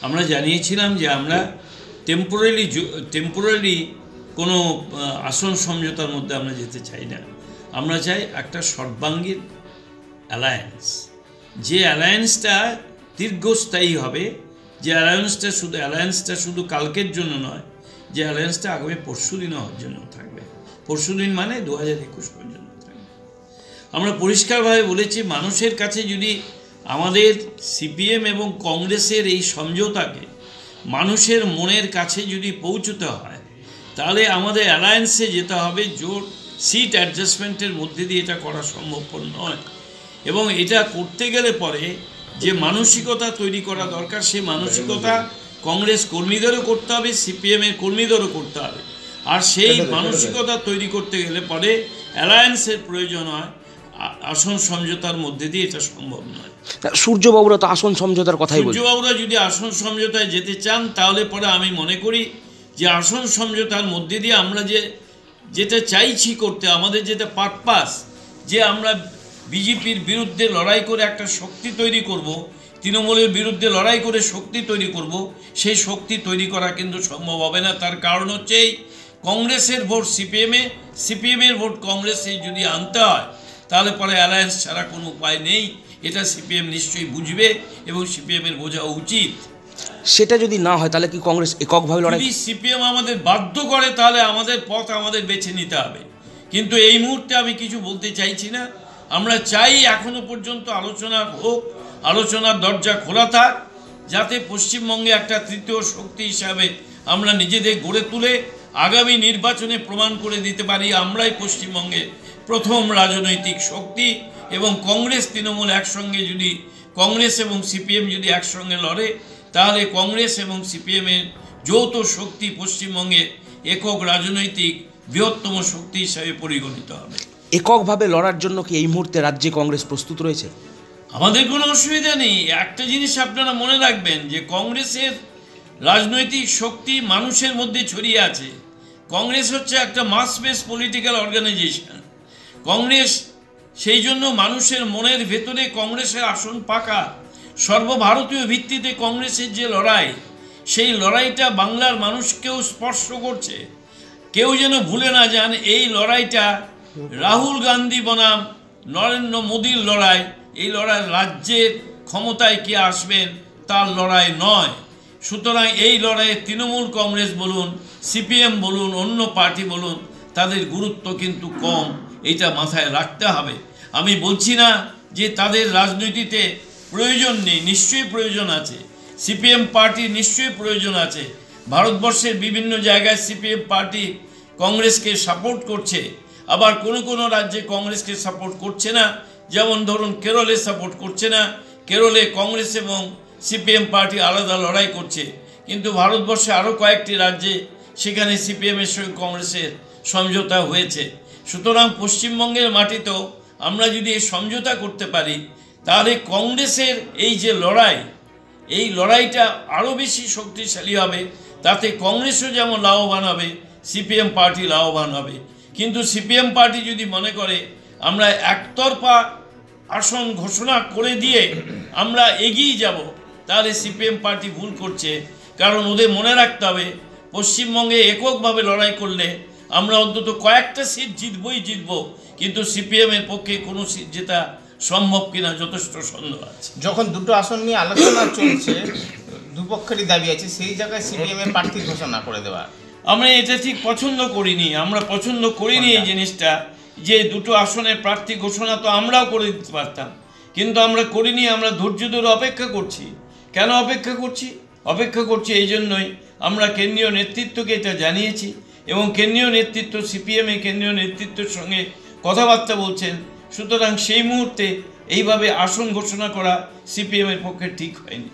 আমরা জানিয়েছিলাম যে আমরা টেম্পোরারি কোনো আসন সমঝোতার মধ্যে আমরা যেতে চাই না। আমরা চাই একটা সর্বাঙ্গীন অ্যালায়েন্স, যে অ্যালায়েন্সটা দীর্ঘস্থায়ী হবে, যে অ্যালায়েন্সটা শুধু কালকের জন্য নয়, যে অ্যালায়েন্সটা আগামী পরশুদিন হওয়ার জন্য থাকবে। পরশুদিন মানে 2021 পর্যন্ত থাকবে। আমরা পরিষ্কারভাবে বলেছি, মানুষের কাছে যদি আমাদের সিপিএম এবং কংগ্রেসের এই সমঝোতাকে মানুষের মনের কাছে যদি পৌঁছতে হয়, তাহলে আমাদের অ্যালায়েন্সে যেতে হবে। জোট সিট অ্যাডজাস্টমেন্টের মধ্যে দিয়ে এটা করা সম্ভবপর নয়, এবং এটা করতে গেলে পরে যে মানসিকতা তৈরি করা দরকার, সেই মানসিকতা কংগ্রেস কর্মীদেরও করতে হবে, সিপিএমের কর্মীদেরও করতে হবে। আর সেই মানসিকতা তৈরি করতে গেলে পরে অ্যালায়েন্সের প্রয়োজন হয়, আসন সমঝোতার মধ্যে দিয়ে এটা সম্ভব নয়। সূর্যবাবুরা তো আসন সমঝোতার কথাই বলছেন। সূর্যবাবুরা যদি আসন সমঝোতায় যেতে চান, তাহলে পরে আমি মনে করি যে আসন সমঝোতার মধ্যে দিয়ে আমরা যেটা চাইছি করতে, আমাদের যেটা পারপাস, যে আমরা বিজেপির বিরুদ্ধে লড়াই করে একটা শক্তি তৈরি করব, তৃণমূলের বিরুদ্ধে লড়াই করে শক্তি তৈরি করব, সেই শক্তি তৈরি করা কিন্তু সম্ভব হবে না। তার কারণ হচ্ছে এই কংগ্রেসের ভোট সিপিএমের ভোট কংগ্রেসে যদি আনতে হয়, তাহলে পরে অ্যালায়েন্স ছাড়া কোনো উপায় নেই। এটা সিপিএম নিশ্চয়ই বুঝবে এবং সিপিএমের বোঝা উচিত। সেটা যদি না হয়, তাহলে কি কংগ্রেস এককভাবে লড়াই? যদি সিপিএম আমাদের বাধ্য করে, তাহলে আমাদের পথ আমাদের বেছে নিতে হবে। কিন্তু এই মুহূর্তে আমি কিছু বলতে চাইছি না। আমরা চাই এখনো পর্যন্ত আলোচনা হোক, আলোচনার দরজা খোলা থাক, যাতে পশ্চিমবঙ্গে একটা তৃতীয় শক্তি হিসাবে আমরা নিজেদের গড়ে তুলে আগামী নির্বাচনে প্রমাণ করে দিতে পারি আমরাই পশ্চিমবঙ্গের প্রথম রাজনৈতিক শক্তি। এবং কংগ্রেস তৃণমূল একসঙ্গে যদি, কংগ্রেস এবং সিপিএম যদি একসঙ্গে লড়ে, তাহলে কংগ্রেস এবং সিপিএমের যৌথ শক্তি পশ্চিমবঙ্গে একক রাজনৈতিক বৃহত্তম শক্তি হিসাবে পরিগণিত হবে। এককভাবে লড়ার জন্য কি এই মুহূর্তে রাজ্যে কংগ্রেস প্রস্তুত রয়েছে? আমাদের কোনো অসুবিধা নেই। একটা জিনিস আপনারা মনে রাখবেন, যে কংগ্রেসের রাজনৈতিক শক্তি মানুষের মধ্যে ছড়িয়ে আছে। কংগ্রেস হচ্ছে একটা মাস বেস পলিটিক্যাল অর্গানাইজেশন। কংগ্রেস সেই জন্য মানুষের মনের ভেতরে কংগ্রেসের আসন পাকা। সর্বভারতীয় ভিত্তিতে কংগ্রেসের যে লড়াই, সেই লড়াইটা বাংলার মানুষকেও স্পর্শ করছে। কেউ যেন ভুলে না যান, এই লড়াইটা রাহুল গান্ধী বনাম নরেন্দ্র মোদীর লড়াই। এই লড়াই রাজ্যের ক্ষমতায় কে আসবেন তার লড়াই নয়। সুতরাং এই লড়াইয়ে তৃণমূল কংগ্রেস বলুন, সিপিএম বলুন, অন্য পার্টি বলুন, তাদের গুরুত্ব কিন্তু কম। এইটা মাথায় রাখতে হবে। আমি বলছি না যে তাদের রাজনীতিতে প্রয়োজন নেই, নিশ্চয়ই প্রয়োজন আছে। সিপিএম পার্টির নিশ্চয়ই প্রয়োজন আছে। ভারতবর্ষের বিভিন্ন জায়গায় সিপিএম পার্টি কংগ্রেসকে সাপোর্ট করছে, আবার কোনো কোনো রাজ্যে কংগ্রেসকে সাপোর্ট করছে না। যেমন ধরুন কেরলে সাপোর্ট করছে না। কেরলে কংগ্রেস এবং সিপিএম পার্টি আলাদা লড়াই করছে। কিন্তু ভারতবর্ষে আরও কয়েকটি রাজ্যে সেখানে সিপিএমের সঙ্গে কংগ্রেসের সমঝোতা হয়েছে। সুতরাং পশ্চিমবঙ্গের মাটিতেও আমরা যদি এই সমঝোতা করতে পারি, তাহলে কংগ্রেসের এই যে লড়াই, এই লড়াইটা আরও বেশি শক্তিশালী হবে। তাতে কংগ্রেসও যেমন লাভবান হবে, সিপিএম পার্টি লাভবান হবে। কিন্তু সিপিএম পার্টি যদি মনে করে আমরা একতরফা আসন ঘোষণা করে দিয়ে আমরা এগিয়ে যাব, তাহলে সিপিএম পার্টি ভুল করছে। কারণ ওদের মনে রাখতে হবে, পশ্চিমবঙ্গে এককভাবে লড়াই করলে আমরা অন্তত কয়েকটা সিট জিতব, কিন্তু সিপিএমের পক্ষে কোনো সিট জেতা সম্ভব কিনা যথেষ্ট সন্দেহ আছে। যখন দুটো আসন নিয়ে আলোচনা চলছে, দুপক্ষেরই দাবি আছে, সেই জায়গায় সিপিএমের প্রার্থী ঘোষণা করে দেওয়া, আমরা এটা ঠিক পছন্দ করিনি। আমরা পছন্দ করিনি এই জিনিসটা, যে দুটো আসনের প্রার্থী ঘোষণা তো আমরাও করে দিতে পারতাম, কিন্তু আমরা করিনি। আমরা ধৈর্য ধরে অপেক্ষা করছি। কেন অপেক্ষা করছি? অপেক্ষা করছি এই জন্যই, আমরা কেন্দ্রীয় নেতৃত্বকে এটা জানিয়েছি এবং কেন্দ্রীয় নেতৃত্ব সিপিএমের কেন্দ্রীয় নেতৃত্বের সঙ্গে কথাবার্তা বলছেন। সুতরাং সেই মুহূর্তে এইভাবে আসন ঘোষণা করা সিপিএমের পক্ষে ঠিক হয়নি।